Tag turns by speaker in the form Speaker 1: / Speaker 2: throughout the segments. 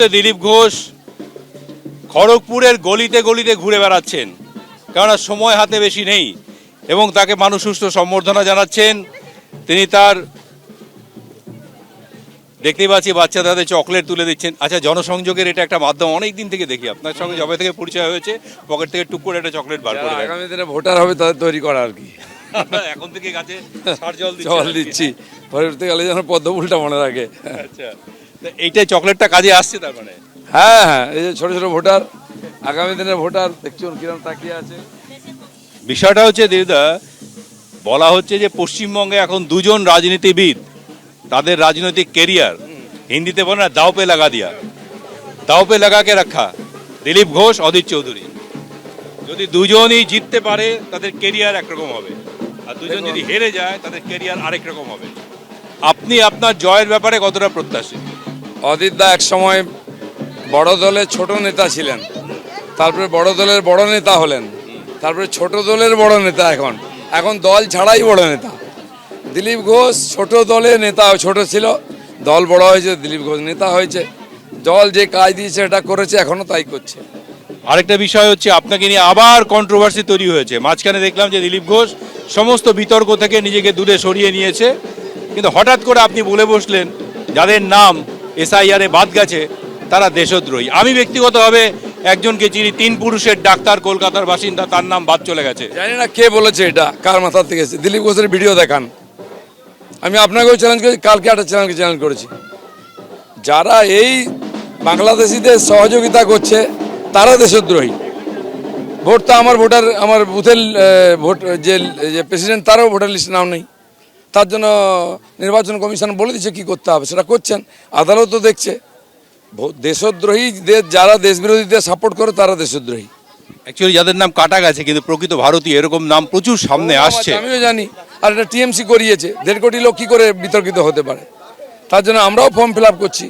Speaker 1: দিলীপ ঘোষ খড়গপুরের গলিতে গলিতে ঘুরে বেড়াচ্ছেন, কেননা সময় হাতে বেশি নেই এবং তাকে মানুষ সুষ্ঠু সম্বর্ধনা জানাচ্ছেন। তিনি তার দেখতেই পাচ্ছি বাচ্চাদের হাতে চকলেট তুলে দিচ্ছেন। আচ্ছা, জনসংযোগের এটা একটা মাধ্যম, অনেক দিন থেকে দেখি আপনার সঙ্গে যবে থেকে পরিচয় হয়েছে পকেট থেকে টুক করে একটা চকলেট বার করে দেন।
Speaker 2: আগামী দিনে ভোটার হবে তাদের তৈরি করা আর কি।
Speaker 1: এখন থেকে গাছে সার জল
Speaker 2: দিচ্ছি, পরবর্তীকালে যেন পদ্ম ফুলটা মনে রাখে।
Speaker 1: আচ্ছা, এইটাই চকলেটটা কাজে আসছে তার মানে?
Speaker 2: হ্যাঁ হ্যাঁ, এই যে ছোট ছোট ভোটার, আগামী দিনের ভোটার দেখছুন কিরকম তাকিয়ে আছে।
Speaker 1: বিষয়টা হচ্ছে দিদা, বলা হচ্ছে যে পশ্চিমবঙ্গে এখন দুজন রাজনীতিবিদ তাদের রাজনৈতিক কেরিয়ার, হিন্দিতে বলে না দাও পে লাগা দিয়া, দাও পে লাগাকে রাখা, দিলীপ ঘোষ অধীর চৌধুরী। যদি দুজনই জিততে পারে তাদের কেরিয়ার একরকম হবে, আর দুজন যদি হেরে যায় তাদের কেরিয়ার আরেক রকম হবে। আপনি আপনার জয়ের ব্যাপারে কতটা প্রত্যাশী?
Speaker 2: অদিত দা এক সময় বড় দলের ছোট নেতা ছিলেন, তারপরে বড় দলের বড় নেতা হলেন, তারপরে ছোট দলের বড় নেতা, এখন দল ছাড়াই বড় নেতা। দিলীপ ঘোষ ছোট দলের নেতা, ছোট ছিল, দল বড় হয়েছে, দিলীপ ঘোষ নেতা হয়েছে। দল যে কাজ দিয়েছে এটা করেছে, এখনো তাই করছে।
Speaker 1: আরেকটা বিষয় হচ্ছে আপনাকে নিয়ে আবার কন্ট্রোভার্সি তৈরি হয়েছে। মাঝখানে দেখলাম যে দিলীপ ঘোষ সমস্ত বিতর্ক থেকে নিজেকে দূরে সরিয়ে নিয়েছে, কিন্তু হঠাৎ করে আপনি বলে বসলেন যাদের নাম এসআইআরে বাদ গেছে তারা দেশদ্রোহী। আমি ব্যক্তিগতভাবে একজনকে চিনি, 3 পুরুষের ডাক্তার, কলকাতার বাসিন্দা, তার নাম বাদ চলে গেছে।
Speaker 2: জানি না কে বলেছে এটা, কার মাথা থেকে এসেছে। দিলীপ ঘোষের ভিডিও দেখান, আমি আপনাকেও চ্যালেঞ্জ করেছি, কালকে একটা চ্যালেঞ্জ করেছি। যারা এই বাংলাদেশিদের সহযোগিতা করছে তারা দেশদ্রোহী। ভোট তো আমার ভোটার, আমার বুথের ভোট যে প্রেসিডেন্ট তারও ভোটার লিস্টে নাম নেই। তার জন্য নির্বাচন কমিশন বলে দিচ্ছে কী করতে হবে, সেটা করছেন, আদালতও দেখছে। দেশদ্রোহীদের, যারা দেশবিরোধীদের সাপোর্ট করে তারা দেশদ্রোহী।
Speaker 1: অ্যাকচুয়ালি যাদের নাম কাটা গেছে কিন্তু প্রকৃত ভারতীয়, এরকম নাম প্রচুর সামনে আসছে।
Speaker 2: আমিও জানি, আর এটা টিএমসি করিয়েছে। 1.5 কোটি লোক কী করে বিতর্কিত হতে পারে? তার জন্য আমরাও ফর্ম ফিল আপ করছি,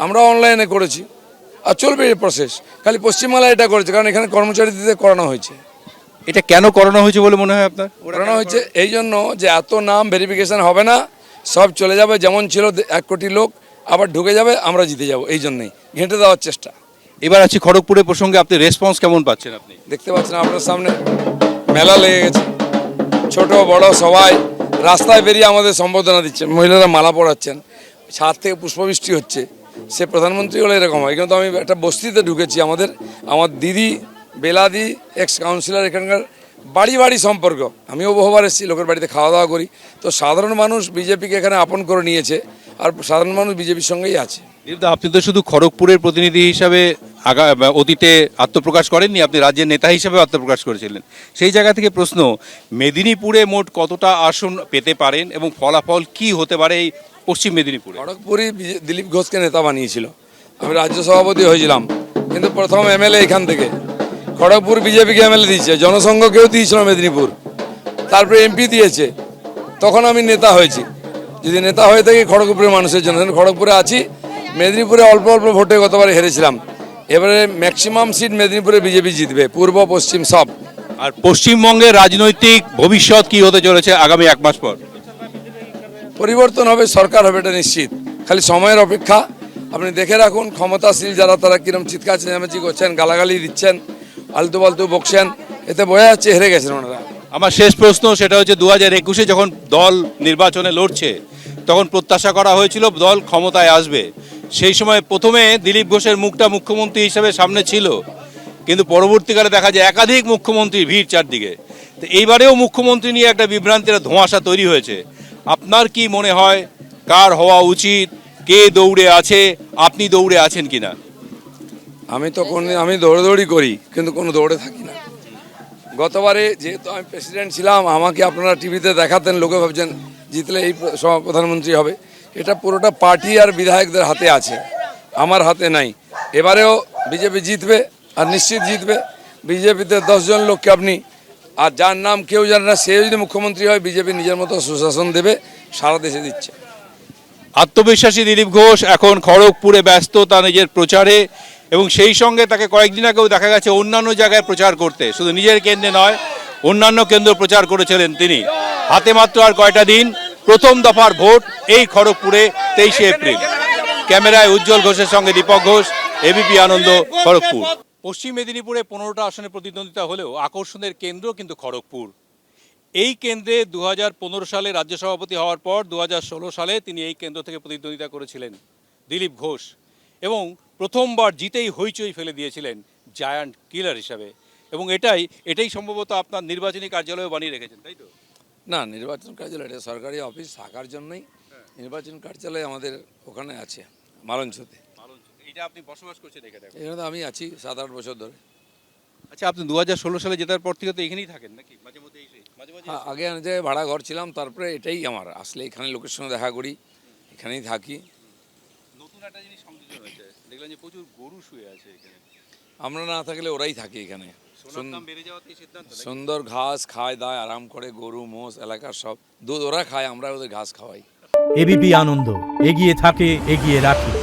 Speaker 2: আমরাও অনলাইনে করেছি, আর চলবে এই প্রসেস। খালি পশ্চিমবাংলায় এটা করেছে কারণ এখানে কর্মচারীদের করানো হয়েছে।
Speaker 1: এটা কেন করানো হয়েছে বলে মনে হয় আপনার?
Speaker 2: করানো হয়েছে এই জন্য যে এত নাম ভেরিফিকেশন হবে না, সব চলে যাবে, যেমন ছিল 1 কোটি লোক আবার ঢুকে যাবে, আমরা জিতে যাব, এই জন্যই ঘেঁটে দেওয়ার চেষ্টা।
Speaker 1: এবার আছি খড়গপুরের প্রসঙ্গে, আপনি রেসপন্স কেমন পাচ্ছেন? আপনি
Speaker 2: দেখতে পাচ্ছেন আপনার সামনে মেলা লেগে গেছে, ছোট বড় সবাই রাস্তায় বেরিয়ে আমাদের সম্বোধনা দিচ্ছেন, মহিলারা মালা পরাচ্ছেন, ছাদ থেকে পুষ্পবৃষ্টি হচ্ছে। সে প্রধানমন্ত্রী হলে এরকম হয়। কিন্তু আমি একটা বস্তিতে ঢুকেছি, আমার দিদি বেলাদি এক্স কাউন্সিলর, এখানকার বাড়ি বাড়ি সম্পর্ক। আমিও বহুবার এসেছি, লোকের বাড়িতে খাওয়া দাওয়া করি। তো সাধারণ মানুষ বিজেপিকে এখানে আপন করে নিয়েছে, আর সাধারণ মানুষ বিজেপির সঙ্গেই আছে।
Speaker 1: আপনি তো শুধু খড়গপুরের প্রতিনিধি হিসাবে অতীতে আত্মপ্রকাশ করেননি, আপনি রাজ্যের নেতা হিসাবে আত্মপ্রকাশ করেছিলেন। সেই জায়গা থেকে প্রশ্ন, মেদিনীপুরে মোট কতটা আসন পেতে পারেন এবং ফলাফল কি হতে পারে এই পশ্চিম মেদিনীপুরে?
Speaker 2: খড়গপুরই দিলীপ ঘোষকে নেতা বানিয়েছিল, আমি রাজ্য সভাপতি হয়েছিলাম, কিন্তু প্রথম এমএলএ এখান থেকে। খড়গপুর বিজেপিকে এমএলএ দিয়েছে, জনসংঘকেও দিয়েছিল মেদিনীপুর, তারপরে এমপি দিয়েছে, তখন আমি নেতা হয়েছি। যদি নেতা হয়ে থাকি খড়গপুরের মানুষের জন্য, খড়গপুরে আছি। মেদিনীপুরে অল্প অল্প ভোটে গতবারে হেরেছিলাম, এবারে ম্যাক্সিমাম সিট মেদিনীপুরে বিজেপি জিতবে, পূর্ব পশ্চিম সব।
Speaker 1: আর পশ্চিমবঙ্গের রাজনৈতিক ভবিষ্যৎ কি হতে চলেছে আগামী 1 মাস পর?
Speaker 2: পরিবর্তন হবে, সরকার হবে, এটা নিশ্চিত, খালি সময়ের অপেক্ষা। আপনি দেখে রাখুন ক্ষমতাশীল যারা, তারা কিরম চিৎকার চেঁচামেচি করছেন, গালাগালি দিচ্ছেন, আলতু ফালতু বকছেন, এতে বোঝা যাচ্ছে হেরে গেছেন ওনারা।
Speaker 1: আমার শেষ প্রশ্ন সেটা হচ্ছে, 2021-এ যখন দল নির্বাচনে লড়ছে তখন প্রত্যাশা করা হয়েছিল দল ক্ষমতায় আসবে। সেই সময় প্রথমে দিলীপ ঘোষের মুখটা মুখ্যমন্ত্রী হিসেবে সামনে ছিল, কিন্তু পরবর্তীকালে দেখা যায় একাধিক মুখ্যমন্ত্রীর ভিড় চারদিকে। তো এইবারেও মুখ্যমন্ত্রী নিয়ে একটা বিভ্রান্তির ধোঁয়াশা তৈরি হয়েছে। আপনার কি মনে হয় কার হওয়া উচিত, কে দৌড়ে আছে, আপনি দৌড়ে আছেন কিনা?
Speaker 2: আমি দৌড়াদৌড়ি করি, কিন্তু কোনো দৌড়ে থাকি না। গতবারে যেহেতু আমি প্রেসিডেন্ট ছিলাম, আমাকে আপনারা টিভিতে দেখাতেন, লোকে ভাবছেন জিতলে এই প্রধানমন্ত্রী হবে। এটা পুরোটা পার্টি আর বিধায়কদের হাতে আছে, আমার হাতে নাই। এবারেও বিজেপি জিতবে, আর নিশ্চিত জিতবে। বিজেপিতে 10 জন লোককে আপনি, আর যার নাম কেউ জানে না, সে যদি মুখ্যমন্ত্রী হয়, বিজেপি নিজের মতো সুশাসন দেবে, সারা দেশে দিচ্ছে।
Speaker 1: আত্মবিশ্বাসী দিলীপ ঘোষ এখন খড়গপুরে ব্যস্ত তার নিজের প্রচারে, এবং সেই সঙ্গে তাকে কয়েকদিন আগেও দেখা গেছে অন্যান্য জায়গায় প্রচার করতে, শুধু নিজের কেন্দ্রে নয় অন্যান্য কেন্দ্র প্রচার করেছিলেন তিনি। হাতে মাত্র আর কয়টা দিন, প্রথম দফার ভোট এই খড়গপুরে 23শে এপ্রিল। ক্যামেরায় উজ্জ্বল ঘোষের সঙ্গে দীপক ঘোষ, এবিপি আনন্দ, খড়গপুর। পশ্চিম মেদিনীপুরে 15টা আসনে প্রতিদ্বন্দ্বিতা হলেও আকর্ষণের কেন্দ্র কিন্তু খড়গপুর। এই কেন্দ্রে 2015 সালে রাজ্য সভাপতি হওয়ার পর 2016 সালে তিনি এই কেন্দ্র থেকে প্রতিদ্বন্দ্বিতা করেছিলেন দিলীপ ঘোষ, এবং প্রথমবার জিতেই হইচই ফেলে দিয়েছিলেন জায়ান্ট কিলার হিসাবে। এবং এটাই সম্ভবত আপনার নির্বাচনী কার্যালয়ে বানিয়ে রেখেছেন, তাই তো?
Speaker 2: না, নির্বাচন কার্যালয় এটা সরকারি অফিস থাকার জন্যই নির্বাচন কার্যালয় আমাদের ওখানে আছে মালঞ্চতে।
Speaker 1: এটা আপনি বসবাস করছেন এখানে?
Speaker 2: এখানে তো আমি আছি 7-8 বছর ধরে।
Speaker 1: আচ্ছা, আপনি 2016 সালে জেতার পর থেকে তো এখানেই থাকেন নাকি? মাঝে মধ্যে মাঝে মাঝে
Speaker 2: হ্যাঁ, আগে আমি যে ভাড়া ঘর ছিলাম, তারপরে এটাই আমার আসলে এখানে লোকের সঙ্গে দেখা করি, এখানেই থাকি।
Speaker 1: নতুন একটা জিনিস সংযোজন হয়েছে, দেখলাম যে প্রচুর গরু শুয়ে আছে এখানে।
Speaker 2: আমরা না থাকলে ওরাই থাকে এখানে।
Speaker 1: সোনার দাম বেড়ে যাওয়াতেই সিদ্ধান্ত নাকি?
Speaker 2: সুন্দর ঘাস খায় দায় আরাম করে, গরু মোষ এলাকার সব দুধ ওরা খায়, আমরা ওদের ঘাস খাওয়াই।
Speaker 3: এবিপি আনন্দ, এগিয়ে থাকে, এগিয়ে রাখে।